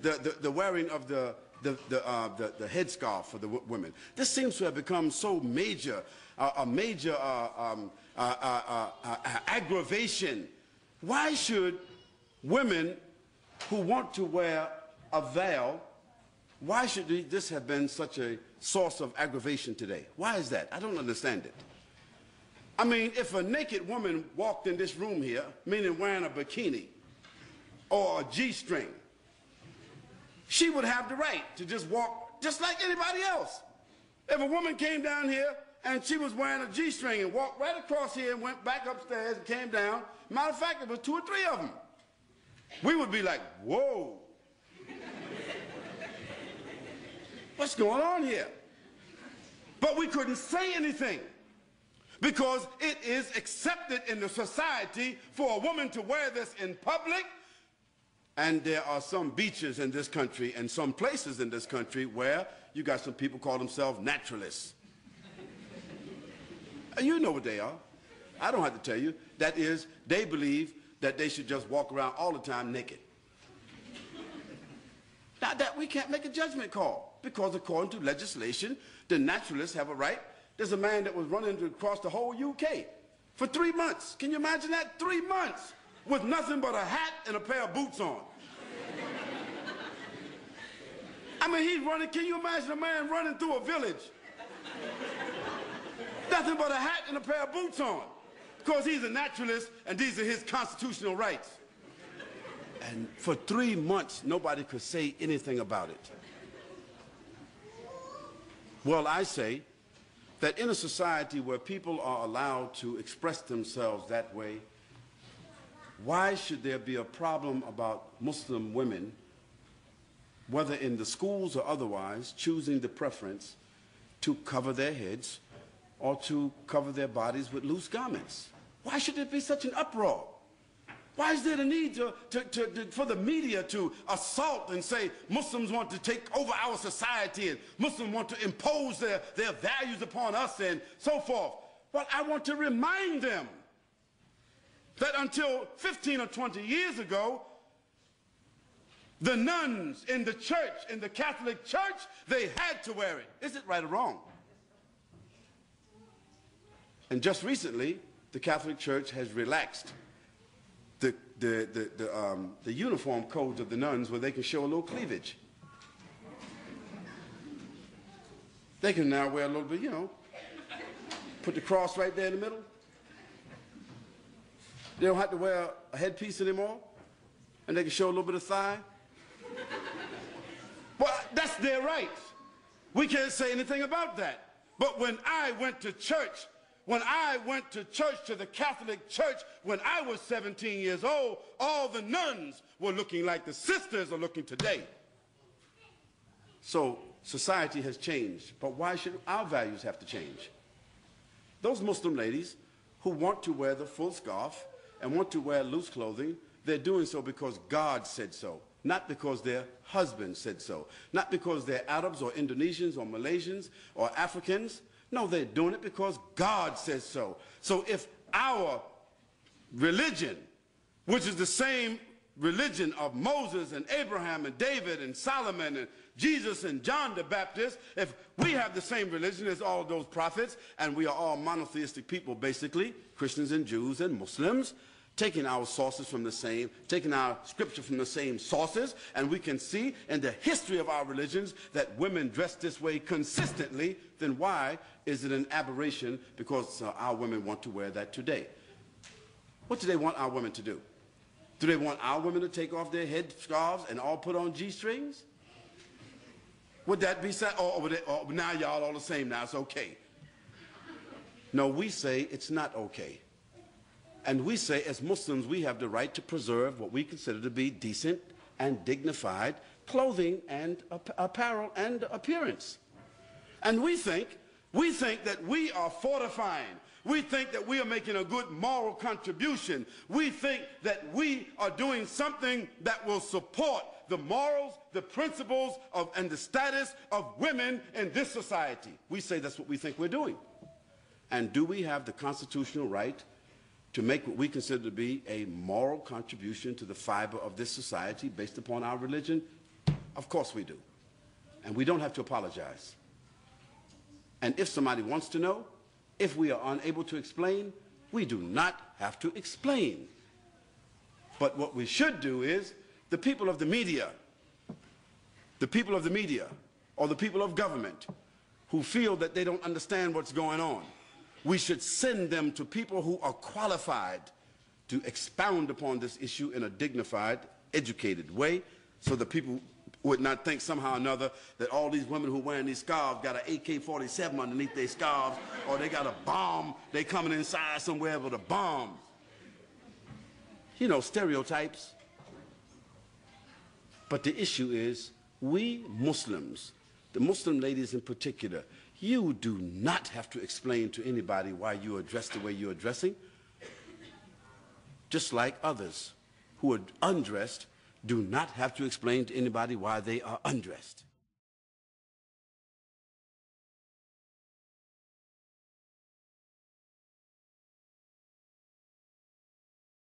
the wearing of the headscarf for the women. This seems to have become so major, a major aggravation. Why should women who want to wear a veil, why should this have been such a source of aggravation today? Why is that? I don't understand it. I mean, if a naked woman walked in this room here, meaning wearing a bikini or a G-string, she would have the right to just walk just like anybody else. If a woman came down here and she was wearing a G-string and walked right across here and went back upstairs and came down, matter of fact, there was 2 or 3 of them, we would be like, whoa. What's going on here? But we couldn't say anything because it is accepted in the society for a woman to wear this in public. And there are some beaches in this country and some places in this country where you got some people call themselves naturalists. You know what they are. I don't have to tell you. That is, they believe that they should just walk around all the time naked. Now that we can't make a judgment call because according to legislation, the naturalists have a right. There's a man that was running across the whole UK for 3 months. Can you imagine that? 3 months with nothing but a hat and a pair of boots on. I mean, he's running. Can you imagine a man running through a village? Nothing but a hat and a pair of boots on. Because he's a naturalist and these are his constitutional rights. And for 3 months, nobody could say anything about it. Well, I say that in a society where people are allowed to express themselves that way, why should there be a problem about Muslim women, whether in the schools or otherwise, choosing the preference to cover their heads or to cover their bodies with loose garments? Why should there be such an uproar? Why is there the need for the media to assault and say Muslims want to take over our society and Muslims want to impose their values upon us and so forth? Well, I want to remind them that until 15 or 20 years ago, the nuns in the church, in the Catholic Church, they had to wear it. Is it right or wrong? And just recently, the Catholic Church has relaxed the uniform codes of the nuns where they can show a little cleavage. They can now wear a little bit, you know, put the cross right there in the middle. They don't have to wear a headpiece anymore, and they can show a little bit of thigh. Well, that's their right. We can't say anything about that. But when I went to church, to the Catholic Church, when I was 17 years old, all the nuns were looking like the sisters are looking today. So society has changed, but why should our values have to change? Those Muslim ladies who want to wear the full scarf and want to wear loose clothing, they're doing so because God said so, not because their husband said so, not because they're Arabs or Indonesians or Malaysians or Africans. No, they're doing it because God says so. So if our religion, which is the same religion of Moses and Abraham and David and Solomon and Jesus and John the Baptist, if we have the same religion as all those prophets, and we are all monotheistic people basically, Christians and Jews and Muslims, taking our sources from the same, taking our scripture from the same sources, and we can see in the history of our religions that women dress this way consistently, then why is it an aberration because our women want to wear that today? What do they want our women to do? Do they want our women to take off their head scarves and all put on G-strings? Would that be sad? Or now y'all all the same now, it's okay. No, we say it's not okay. And we say, as Muslims, we have the right to preserve what we consider to be decent and dignified clothing and apparel and appearance. And we think that we are fortifying. We think that we are making a good moral contribution. We think that we are doing something that will support the morals, the principles and the status of women in this society. We say that's what we think we're doing. And do we have the constitutional right to make what we consider to be a moral contribution to the fiber of this society based upon our religion? Of course we do. And we don't have to apologize. And if somebody wants to know, if we are unable to explain, we do not have to explain. But what we should do is, the people of the media, or the people of government who feel that they don't understand what's going on, we should send them to people who are qualified to expound upon this issue in a dignified, educated way, so that people would not think somehow or another that all these women who are wearing these scarves got an AK-47 underneath their scarves, or they got a bomb, they coming inside somewhere with a bomb. You know, stereotypes. But the issue is, we Muslims, the Muslim ladies in particular, you do not have to explain to anybody why you are dressed the way you are dressing. Just like others who are undressed do not have to explain to anybody why they are undressed.